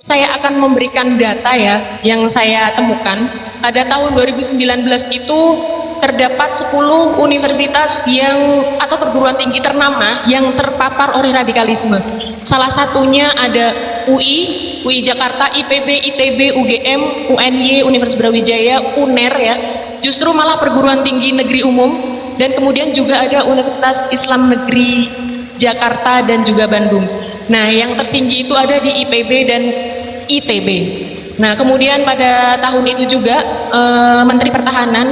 Saya akan memberikan data ya yang saya temukan. Pada tahun 2019 itu terdapat 10 universitas yang atau perguruan tinggi ternama yang terpapar oleh radikalisme. Salah satunya ada UI Jakarta, IPB, ITB, UGM, UNY, Universitas Brawijaya, UNER ya. Justru malah perguruan tinggi negeri umum, dan kemudian juga ada Universitas Islam Negeri Jakarta dan juga Bandung. Nah, yang tertinggi itu ada di IPB dan ITB. Nah, kemudian pada tahun itu juga Menteri Pertahanan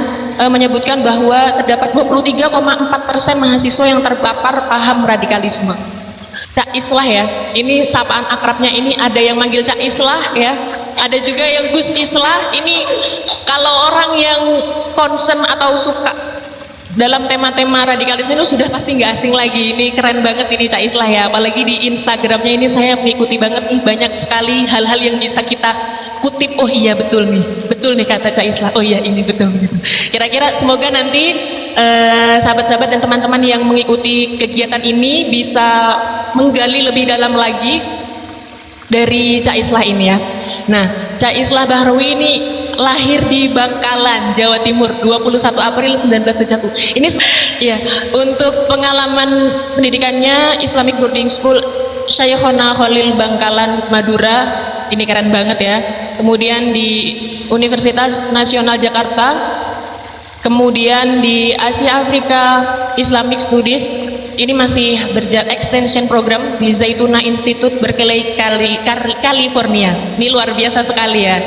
menyebutkan bahwa terdapat 23,4% mahasiswa yang terpapar paham radikalisme. Cak Islah ya, ini sapaan akrabnya, ini ada yang manggil Cak Islah ya, ada juga yang Gus Islah. Ini kalau orang yang concern atau suka dalam tema-tema radikalisme itu sudah pasti nggak asing lagi. Ini keren banget ini Cak Islah ya, apalagi di Instagramnya ini saya mengikuti banget nih, banyak sekali hal-hal yang bisa kita kutip. Oh iya betul nih kata Cak Islah, oh iya ini betul gitu. Kira-kira semoga nanti sahabat-sahabat dan teman-teman yang mengikuti kegiatan ini bisa menggali lebih dalam lagi dari Cak Islah ini ya. Nah, Cak Islah Bahrawi ini lahir di Bangkalan, Jawa Timur, 21 April 1971. Ini ya, untuk pengalaman pendidikannya Islamic Boarding School Syekhona Khalil Bangkalan, Madura. Ini keren banget ya. Kemudian di Universitas Nasional Jakarta, kemudian di Asia Afrika Islamic Studies, ini masih berjalan extension program di Zaytuna Institute Berkeley, California. Ini luar biasa sekali ya.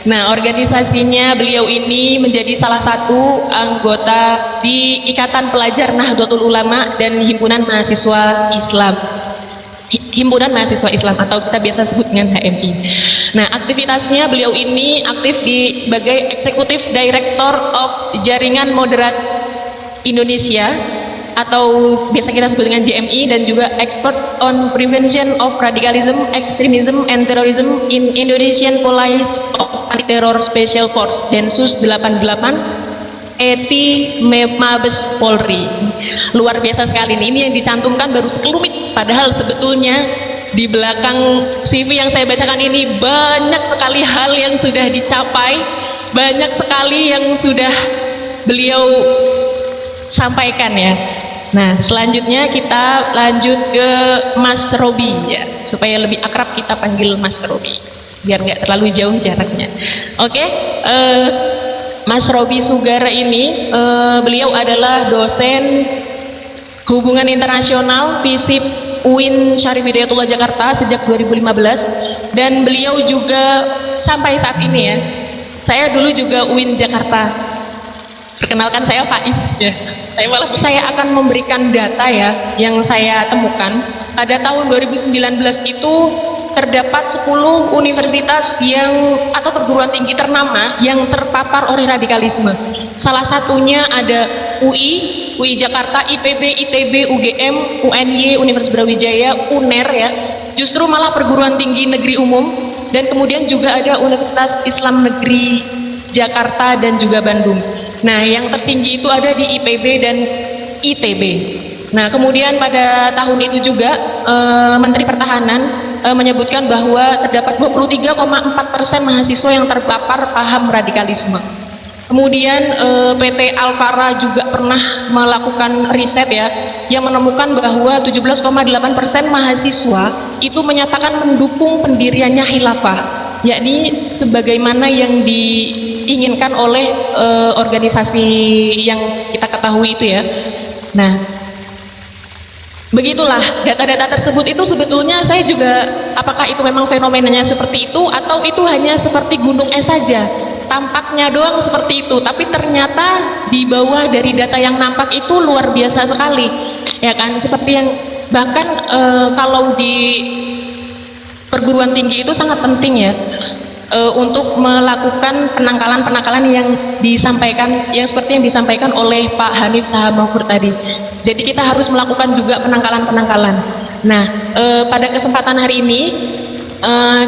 Nah, organisasinya beliau ini menjadi salah satu anggota di Ikatan Pelajar Nahdlatul Ulama dan Himpunan Mahasiswa Islam. Himpunan Mahasiswa Islam atau kita biasa sebut dengan HMI. Nah, aktivitasnya beliau ini aktif sebagai Executive Director of Jaringan Moderat Indonesia atau biasa kita sebut dengan JMI, dan juga Expert on Prevention of Radicalism, Extremism and Terrorism in Indonesian Police of Anti-Terror Special Force Densus 88 ETI Mabes Polri. Luar biasa sekali nih. Ini yang dicantumkan baru sekelumit, padahal sebetulnya di belakang CV yang saya bacakan ini banyak sekali hal yang sudah dicapai, banyak sekali yang sudah beliau sampaikan ya. Nah, selanjutnya kita lanjut ke Mas Robi ya, supaya lebih akrab kita panggil Mas Robi biar nggak terlalu jauh jaraknya. Oke, Mas Robi Sugara ini beliau adalah dosen Hubungan Internasional FISIP UIN Syarif Hidayatullah Jakarta sejak 2015, dan beliau juga sampai saat ini ya. Saya dulu juga UIN Jakarta. Perkenalkan, saya Faiz ya. Saya akan memberikan data ya yang saya temukan. Pada tahun 2019 itu terdapat 10 universitas yang atau perguruan tinggi ternama yang terpapar oleh radikalisme. Salah satunya ada UI Jakarta, IPB, ITB, UGM, UNY, Universitas Brawijaya, UNER ya. Justru malah perguruan tinggi negeri umum, dan kemudian juga ada Universitas Islam Negeri Jakarta dan juga Bandung. Nah, yang tertinggi itu ada di IPB dan ITB. Nah, kemudian pada tahun itu juga Menteri Pertahanan menyebutkan bahwa terdapat 23,4% mahasiswa yang terpapar paham radikalisme. Kemudian PT Alfara juga pernah melakukan riset ya, yang menemukan bahwa 17,8% mahasiswa itu menyatakan mendukung pendiriannya khilafah, yakni sebagaimana yang diinginkan oleh organisasi yang kita ketahui itu ya. Nah, begitulah data-data tersebut itu sebetulnya saya juga, apakah itu memang fenomenanya seperti itu atau itu hanya seperti gunung es saja, tampaknya doang seperti itu, tapi ternyata di bawah dari data yang nampak itu luar biasa sekali ya kan. Seperti yang bahkan kalau di perguruan tinggi itu sangat penting ya untuk melakukan penangkalan yang disampaikan, yang seperti yang disampaikan oleh Pak Hanif Sahamafur tadi. Jadi kita harus melakukan juga penangkalan. Nah, pada kesempatan hari ini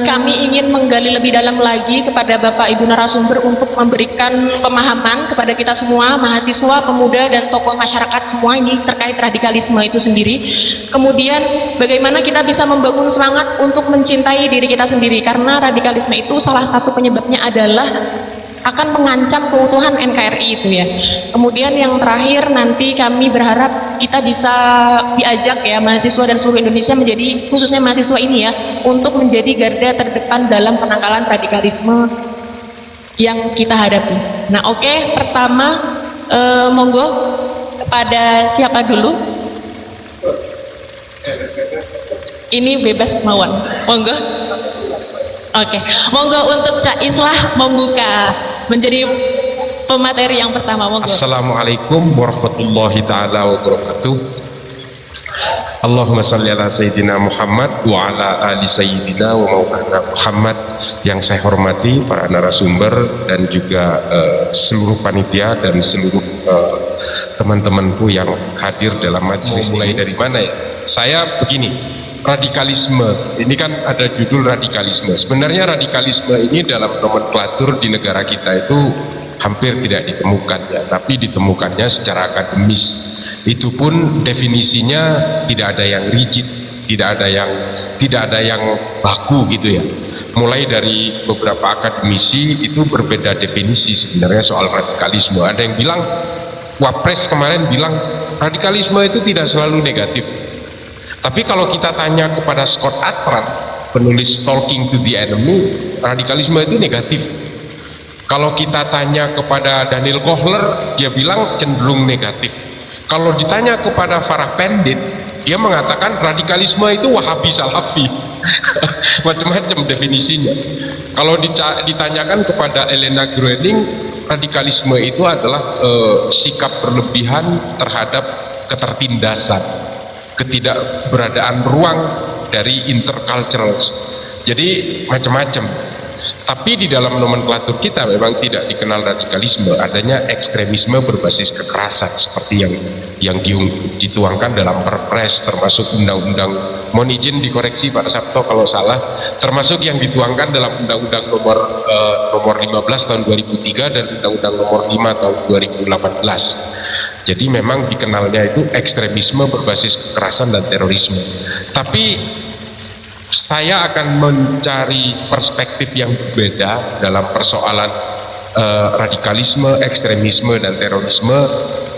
Kami ingin menggali lebih dalam lagi kepada Bapak Ibu narasumber untuk memberikan pemahaman kepada kita semua, mahasiswa, pemuda, dan tokoh masyarakat semua ini terkait radikalisme itu sendiri. Kemudian bagaimana kita bisa membangun semangat untuk mencintai diri kita sendiri, karena radikalisme itu salah satu penyebabnya adalah akan mengancam keutuhan NKRI itu ya. Kemudian yang terakhir, nanti kami berharap kita bisa diajak ya, mahasiswa dan seluruh Indonesia menjadi, khususnya mahasiswa ini ya, untuk menjadi garda terdepan dalam penangkalan radikalisme yang kita hadapi. Nah oke, pertama monggo kepada siapa dulu? Ini bebas mawon, monggo. Oke, monggo untuk Cak Islah membuka menjadi pemateri yang pertama, monggo. Assalamualaikum warahmatullahi taala wabarakatuh. Allahumma shalli ala sayyidina Muhammad wa ala ali sayyidina wa maulana Muhammad. Yang saya hormati para narasumber dan juga seluruh panitia dan seluruh teman-temanku yang hadir dalam majelis. Mulai dari mana ya? Saya begini, radikalisme ini kan ada judul radikalisme. Sebenarnya radikalisme ini dalam nomenklatur di negara kita itu hampir tidak ditemukan ya, tapi ditemukannya secara akademis. Itu pun definisinya tidak ada yang rigid, tidak ada yang baku gitu ya. Mulai dari beberapa akademisi itu berbeda definisi sebenarnya soal radikalisme. Ada yang bilang, Wapres kemarin bilang radikalisme itu tidak selalu negatif. Tapi kalau kita tanya kepada Scott Atran, penulis Talking to the Enemy, radikalisme itu negatif. Kalau kita tanya kepada Daniel Kohler, dia bilang cenderung negatif. Kalau ditanya kepada Farah Pendit, dia mengatakan radikalisme itu Wahabi Salafi. Macam-macam definisinya. Kalau ditanyakan kepada Elena Groening, radikalisme itu adalah sikap berlebihan terhadap ketertindasan, ketidakberadaan ruang dari interculturals. Jadi macam-macam. Tapi di dalam nomenklatur kita memang tidak dikenal radikalisme, adanya ekstremisme berbasis kekerasan seperti yang dituangkan dalam Perpres, termasuk undang-undang, mohon izin dikoreksi Pak Sabto kalau salah, termasuk yang dituangkan dalam undang-undang nomor 15 tahun 2003 dan undang-undang nomor 5 tahun 2018. Jadi memang dikenalnya itu ekstremisme berbasis kekerasan dan terorisme. Tapi saya akan mencari perspektif yang berbeda dalam persoalan radikalisme, ekstremisme, dan terorisme.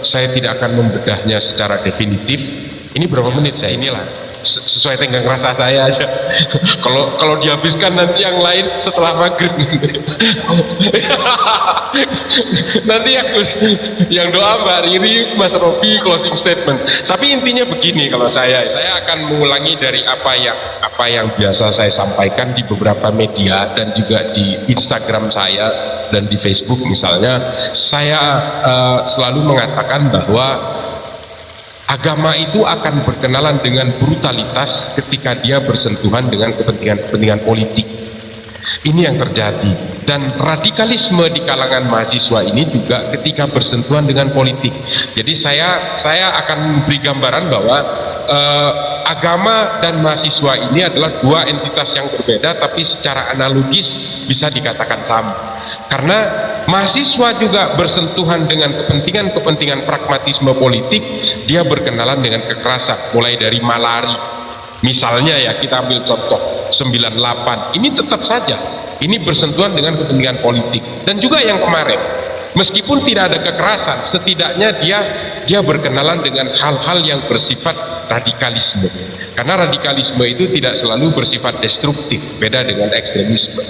Saya tidak akan membedahnya secara definitif. Ini berapa menit saya? Inilah sesuai tenggang rasa saya aja. Kalau dihabiskan nanti yang lain setelah maghrib. Nanti yang doa Mbak Riri, Mas Robi, closing statement. Tapi intinya begini, kalau saya akan mengulangi dari apa yang biasa saya sampaikan di beberapa media dan juga di Instagram saya dan di Facebook misalnya. Saya selalu mengatakan bahwa agama itu akan berkenalan dengan brutalitas ketika dia bersentuhan dengan kepentingan politik. Ini yang terjadi. Dan radikalisme di kalangan mahasiswa ini juga ketika bersentuhan dengan politik. Jadi saya akan memberi gambaran bahwa agama dan mahasiswa ini adalah dua entitas yang berbeda, tapi secara analogis bisa dikatakan sama. Karena mahasiswa juga bersentuhan dengan kepentingan pragmatisme politik, dia berkenalan dengan kekerasan, mulai dari malari. Misalnya ya, kita ambil contoh 98, ini tetap saja ini bersentuhan dengan kepentingan politik. Dan juga yang kemarin, meskipun tidak ada kekerasan, setidaknya dia berkenalan dengan hal-hal yang bersifat radikalisme. Karena radikalisme itu tidak selalu bersifat destruktif, beda dengan ekstremisme.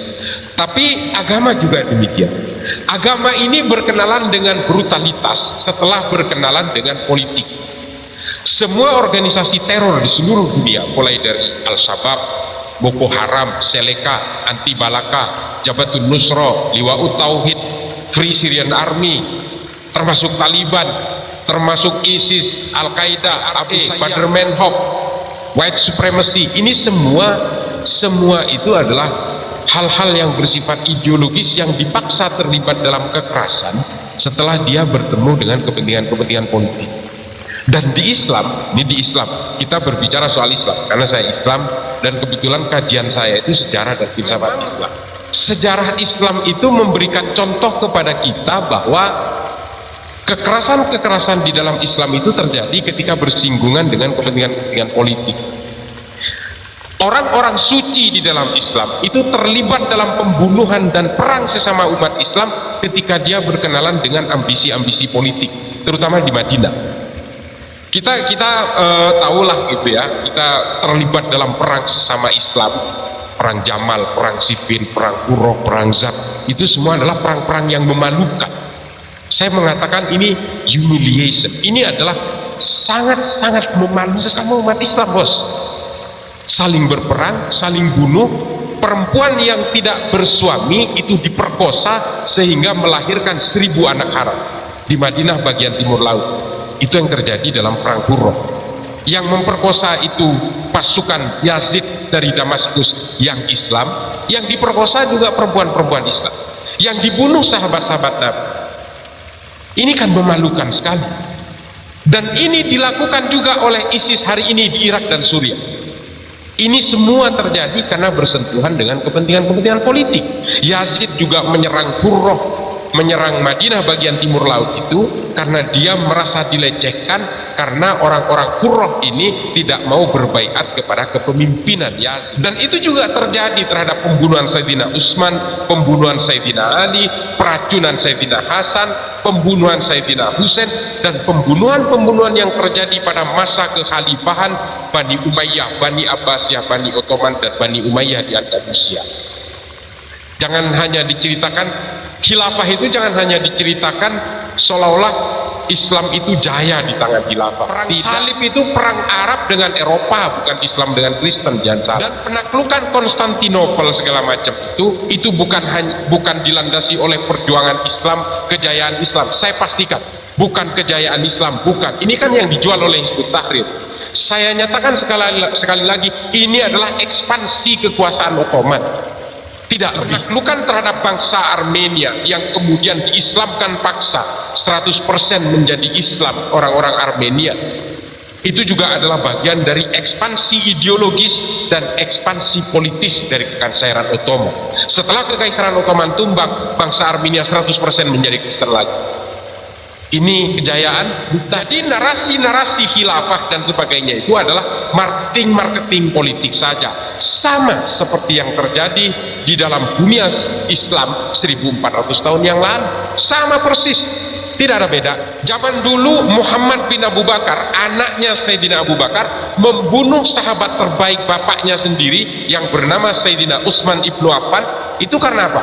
Tapi agama juga demikian. Agama ini berkenalan dengan brutalitas setelah berkenalan dengan politik. Semua organisasi teror di seluruh dunia, mulai dari Al-Shabaab, Boko Haram, Seleka, Anti Balaka, Jabhatun Nusra, Liwa'ut Tauhid, Free Syrian Army, termasuk Taliban, termasuk ISIS, Al-Qaeda, Abu Badr Menhof, White Supremacy, ini semua itu adalah hal-hal yang bersifat ideologis yang dipaksa terlibat dalam kekerasan setelah dia bertemu dengan kepentingan politik. Dan di Islam, ini di Islam, kita berbicara soal Islam karena saya Islam dan kebetulan kajian saya itu sejarah dan filsafat Islam. Sejarah Islam itu memberikan contoh kepada kita bahwa kekerasan-kekerasan di dalam Islam itu terjadi ketika bersinggungan dengan kepentingan-kepentingan politik. Orang-orang suci di dalam Islam itu terlibat dalam pembunuhan dan perang sesama umat Islam ketika dia berkenalan dengan ambisi-ambisi politik, terutama di Madinah. Kita tahulah gitu ya, kita terlibat dalam perang sesama Islam, perang Jamal, perang Siffin, perang Qurra, perang Zat, itu semua adalah perang-perang yang memalukan. Saya mengatakan ini humiliation, ini adalah sangat-sangat memalukan sesama umat Islam, bos. Saling berperang, saling bunuh, perempuan yang tidak bersuami itu diperkosa sehingga melahirkan 1000 anak haram di Madinah bagian timur laut. Itu yang terjadi dalam perang Qurra. Yang memperkosa itu pasukan Yazid dari Damaskus yang Islam, yang diperkosa juga perempuan-perempuan Islam, yang dibunuh sahabat-sahabat Nabi. Ini kan memalukan sekali. Dan ini dilakukan juga oleh ISIS hari ini di Irak dan Suriah. Ini semua terjadi karena bersentuhan dengan kepentingan-kepentingan politik. Yazid juga menyerang Qurra, menyerang Madinah bagian timur laut itu karena dia merasa dilecehkan karena orang-orang Qurra ini tidak mau berbaiat kepada kepemimpinan Yazid. Dan itu juga terjadi terhadap pembunuhan Sayyidina Utsman, pembunuhan Sayyidina Ali, peracunan Sayyidina Hasan, pembunuhan Sayyidina Husain, dan pembunuhan-pembunuhan yang terjadi pada masa kekhalifahan Bani Umayyah, Bani Abbasiyah, Bani Ottoman, dan Bani Umayyah di Andalusia. Jangan hanya diceritakan khilafah itu, jangan hanya diceritakan seolah-olah Islam itu jaya di tangan khilafah. Perang salib itu perang Arab dengan Eropa, bukan Islam dengan Kristen, jangan salah. Dan penaklukan Konstantinopel segala macam itu bukan dilandasi oleh perjuangan Islam, kejayaan Islam. Saya pastikan bukan kejayaan Islam, bukan. Ini kan yang dijual oleh Hizbut Tahrir. Saya nyatakan sekali lagi, ini adalah ekspansi kekuasaan Ottoman. Tidak lebih. Penaklukan terhadap bangsa Armenia yang kemudian diislamkan paksa 100% menjadi Islam orang-orang Armenia, itu juga adalah bagian dari ekspansi ideologis dan ekspansi politis dari Kekaisaran Ottoman. Setelah Kekaisaran Ottoman tumbang, bangsa Armenia 100% menjadi Kristen lagi. Ini kejayaan. Tadi narasi-narasi khilafah dan sebagainya itu adalah marketing politik saja, sama seperti yang terjadi di dalam dunia Islam 1400 tahun yang lalu, sama persis, tidak ada beda. Zaman dulu Muhammad bin Abu Bakar, anaknya Sayyidina Abu Bakar, membunuh sahabat terbaik bapaknya sendiri yang bernama Sayyidina Utsman ibnu Affan. Itu karena apa?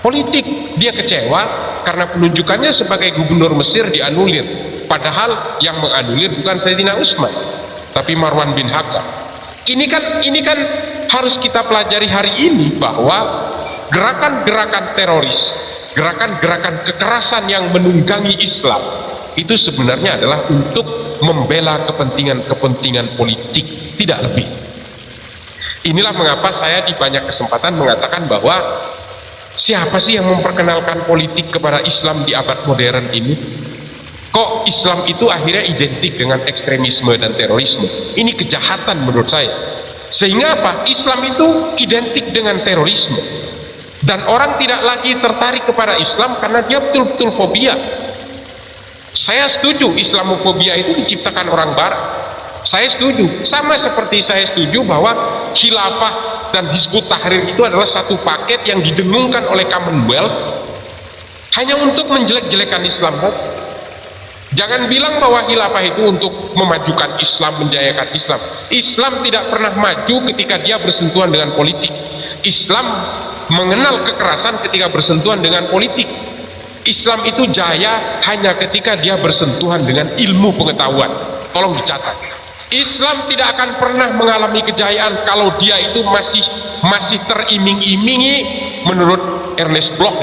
Politik. Dia kecewa karena penunjukannya sebagai gubernur Mesir dianulir, padahal yang menganulir bukan Sayyidina Utsman tapi Marwan bin Hakam. Ini kan harus kita pelajari hari ini, bahwa gerakan-gerakan teroris, gerakan-gerakan kekerasan yang menunggangi Islam itu sebenarnya adalah untuk membela kepentingan politik, tidak lebih. Inilah mengapa saya di banyak kesempatan mengatakan bahwa siapa sih yang memperkenalkan politik kepada Islam di abad modern ini? Kok Islam itu akhirnya identik dengan ekstremisme dan terorisme? Ini kejahatan menurut saya. Sehingga apa? Islam itu identik dengan terorisme. Dan orang tidak lagi tertarik kepada Islam karena dia betul-betul fobia. Saya setuju Islamofobia itu diciptakan orang Barat. Saya setuju. Sama seperti saya setuju bahwa khilafah dan Hizbut Tahrir itu adalah satu paket yang didengungkan oleh Commonwealth hanya untuk menjelek-jelekan Islam saja. Jangan bilang bahwa khilafah itu untuk memajukan Islam, menjayakan Islam. Islam tidak pernah maju ketika dia bersentuhan dengan politik. Islam mengenal kekerasan ketika bersentuhan dengan politik. Islam itu jaya hanya ketika dia bersentuhan dengan ilmu pengetahuan. Tolong dicatat. Islam tidak akan pernah mengalami kejayaan kalau dia itu masih teriming-imingi, menurut Ernest Bloch,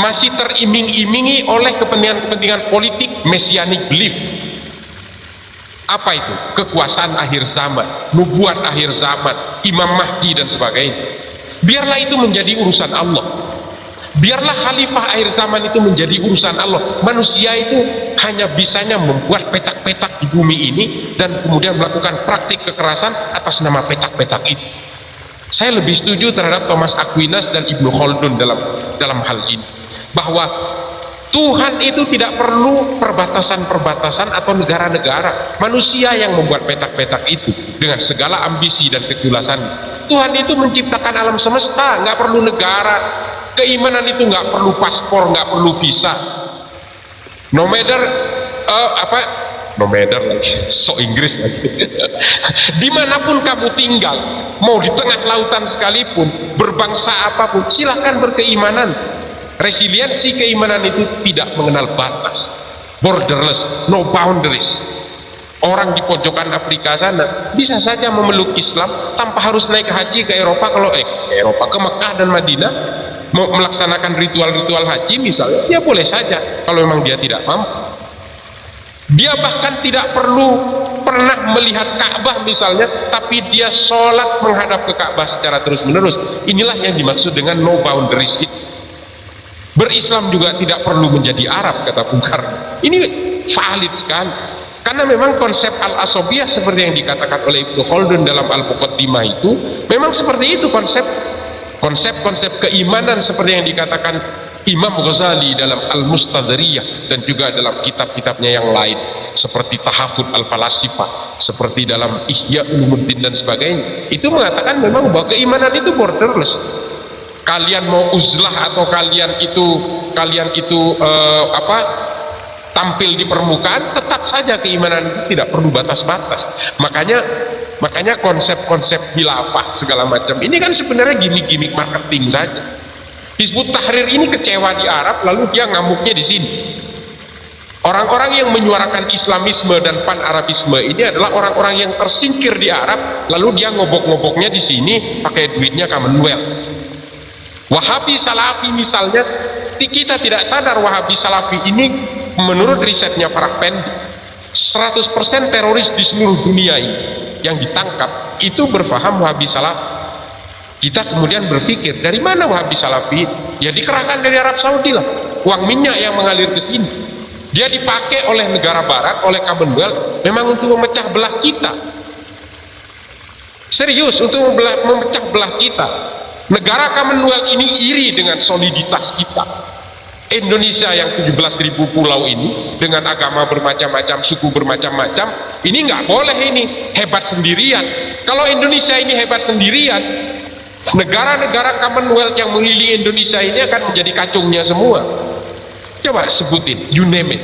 masih teriming-imingi oleh kepentingan-kepentingan politik, messianic belief. Apa itu? Kekuasaan akhir zaman, nubuat akhir zaman, Imam Mahdi dan sebagainya. Biarlah itu menjadi urusan Allah. Biarlah khalifah akhir zaman itu menjadi urusan Allah. Manusia itu hanya bisanya membuat petak-petak di bumi ini dan kemudian melakukan praktik kekerasan atas nama petak-petak itu. Saya lebih setuju terhadap Thomas Aquinas dan Ibnu Khaldun dalam hal ini, bahwa Tuhan itu tidak perlu perbatasan-perbatasan atau negara-negara. Manusia yang membuat petak-petak itu dengan segala ambisi dan kejulasan. Tuhan itu menciptakan alam semesta, nggak perlu negara. Keimanan itu nggak perlu paspor, nggak perlu visa. No matter no matter lagi, so Inggris lagi. Dimanapun kamu tinggal, mau di tengah lautan sekalipun, berbangsa apapun, silahkan berkeimanan. Resiliensi keimanan itu tidak mengenal batas, borderless, no boundaries. Orang di pojokan Afrika sana bisa saja memeluk Islam tanpa harus naik haji ke Eropa. Kalau ke Mekah dan Madinah mau melaksanakan ritual-ritual haji misalnya, ya boleh saja kalau memang dia tidak mampu. Dia bahkan tidak perlu pernah melihat Ka'bah misalnya, tapi dia sholat menghadap ke Ka'bah secara terus-menerus. Inilah yang dimaksud dengan no boundaries itu. Berislam juga tidak perlu menjadi Arab, kata Bung Karno. Ini valid sekali, karena memang konsep al-asobiyah seperti yang dikatakan oleh Ibnu Khaldun dalam Al-Muqaddimah itu memang seperti itu. Konsep keimanan seperti yang dikatakan Imam Ghazali dalam Al-Mustadriyah dan juga dalam kitab-kitabnya yang lain seperti Tahafud Al-Falasifah, seperti dalam Ihya Ulumuddin dan sebagainya, itu mengatakan memang bahwa keimanan itu borderless. Kalian mau uzlah atau kalian itu tampil di permukaan, tetap saja keimanan itu tidak perlu batas-batas. Makanya konsep-konsep khilafah segala macam ini kan sebenarnya gimmick-gimmick marketing saja. Hizbut Tahrir ini kecewa di Arab, lalu dia ngamuknya di sini. Orang-orang yang menyuarakan Islamisme dan pan-Arabisme ini adalah orang-orang yang tersingkir di Arab, lalu dia ngobok-ngoboknya di sini pakai duitnya Commonwealth. Wahabi Salafi misalnya, kita tidak sadar Wahabi Salafi ini menurut risetnya Farah Pendi, 100% teroris di seluruh dunia ini yang ditangkap itu berfaham Wahabi Salafi. Kita kemudian berpikir, dari mana Wahabi Salafi? Ya dikerahkan dari Arab Saudi lah, uang minyak yang mengalir ke sini. Dia dipakai oleh negara barat, oleh Commonwealth memang untuk memecah belah kita. Serius, untuk memecah belah kita. Negara Commonwealth ini iri dengan soliditas kita. Indonesia yang 17.000 pulau ini dengan agama bermacam-macam, suku bermacam-macam, ini nggak boleh ini hebat sendirian. Kalau Indonesia ini hebat sendirian, negara-negara Commonwealth yang mengelilingi Indonesia ini akan menjadi kacungnya semua. Coba sebutin, you name it,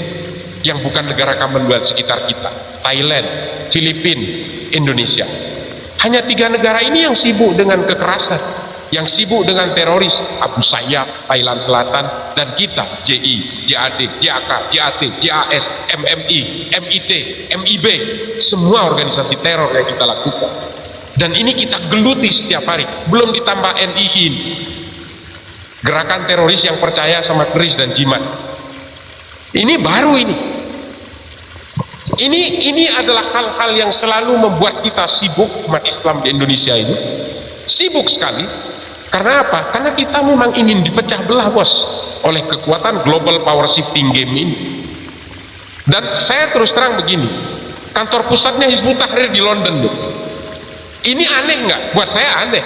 yang bukan negara Commonwealth sekitar kita. Thailand, Filipina, Indonesia. Hanya 3 negara ini yang sibuk dengan kekerasan, yang sibuk dengan teroris. Abu Sayyaf, Thailand Selatan, dan kita, JI, JAD, JAK, JAT, JAS, MMI, MIT, MIB, semua organisasi teror yang kita lakukan. Dan ini kita geluti setiap hari, belum ditambah NII, gerakan teroris yang percaya sama keris dan jimat. Ini baru ini. Ini adalah hal-hal yang selalu membuat kita sibuk, umat Islam di Indonesia ini sibuk sekali. Karena apa? Karena kita memang ingin dipecah belah, bos, oleh kekuatan global power shifting game ini. Dan saya terus terang begini, kantor pusatnya Hizbut Tahrir di London loh. Ini aneh nggak? Buat saya aneh.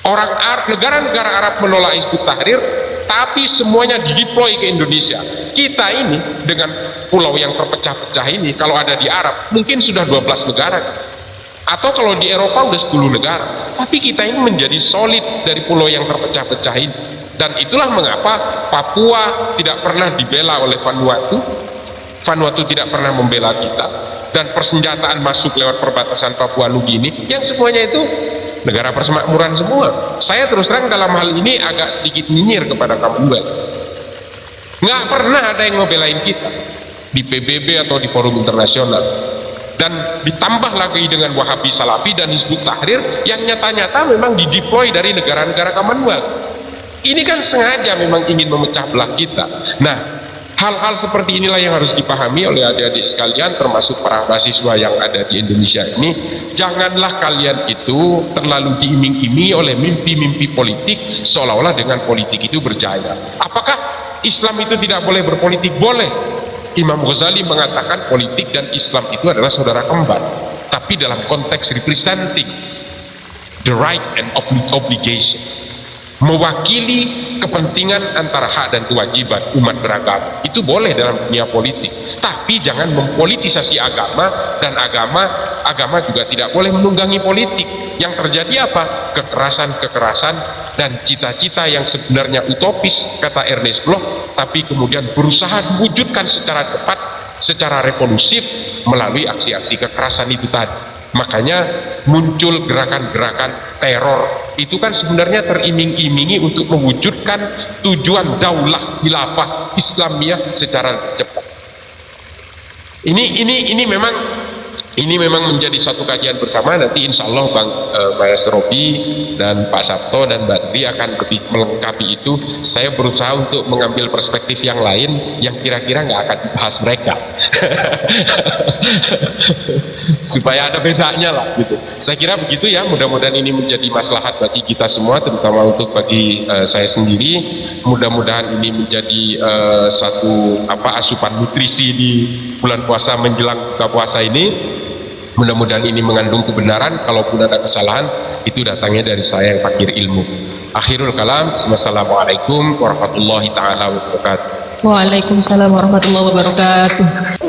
Orang Arab, negara-negara Arab menolak Hizbut Tahrir, tapi semuanya dideploy ke Indonesia. Kita ini dengan pulau yang terpecah-pecah ini, kalau ada di Arab mungkin sudah 12 negara, atau kalau di Eropa udah 10 negara. Tapi kita ini menjadi solid dari pulau yang terpecah-pecah ini. Dan itulah mengapa Papua tidak pernah dibela oleh Vanuatu, Vanuatu tidak pernah membela kita, dan persenjataan masuk lewat perbatasan Papua Nugini, yang semuanya itu negara persemakmuran semua. Saya terus terang dalam hal ini agak sedikit nyinyir kepada Commonwealth. Nggak pernah ada yang ngebelain kita di PBB atau di forum internasional. Dan ditambah lagi dengan Wahabi Salafi dan Hizbut Tahrir yang nyata-nyata memang dideploy dari negara-negara Commonwealth. Ini kan sengaja memang ingin memecah belah kita. Nah, Hal-hal seperti inilah yang harus dipahami oleh adik-adik sekalian, termasuk para mahasiswa yang ada di Indonesia ini. Janganlah kalian itu terlalu diiming-imingi oleh mimpi-mimpi politik, seolah-olah dengan politik itu berjaya. Apakah Islam itu tidak boleh berpolitik? Boleh. Imam Ghazali mengatakan politik dan Islam itu adalah saudara kembar, tapi dalam konteks representing the right and obligation, mewakili kepentingan antara hak dan kewajiban umat beragama, itu boleh dalam dunia politik. Tapi jangan mempolitisasi agama, dan agama juga tidak boleh menunggangi politik. Yang terjadi apa? Kekerasan dan cita-cita yang sebenarnya utopis, kata Ernest Bloch, tapi kemudian berusaha diwujudkan secara cepat, secara revolusif melalui aksi-aksi kekerasan itu tadi. Makanya muncul gerakan-gerakan teror itu kan sebenarnya teriming-imingi untuk mewujudkan tujuan daulah khilafah Islamiyah secara cepat. Ini memang menjadi satu kajian bersama. Nanti insya Allah Mas Robi dan Pak Sabto dan Mbak Dwi akan lebih melengkapi itu. Saya berusaha untuk mengambil perspektif yang lain yang kira-kira nggak akan dibahas mereka supaya ada bedanya lah gitu. Saya kira begitu ya. Mudah-mudahan ini menjadi maslahat bagi kita semua, terutama untuk bagi saya sendiri. Mudah-mudahan ini menjadi satu asupan nutrisi di bulan puasa menjelang buka puasa ini. Mudah-mudahan ini mengandung kebenaran. Kalaupun ada kesalahan, itu datangnya dari saya yang fakir ilmu. Akhirul kalam. Wassalamualaikum warahmatullahi taala wabarakatuh. Waalaikumsalam warahmatullahi wabarakatuh.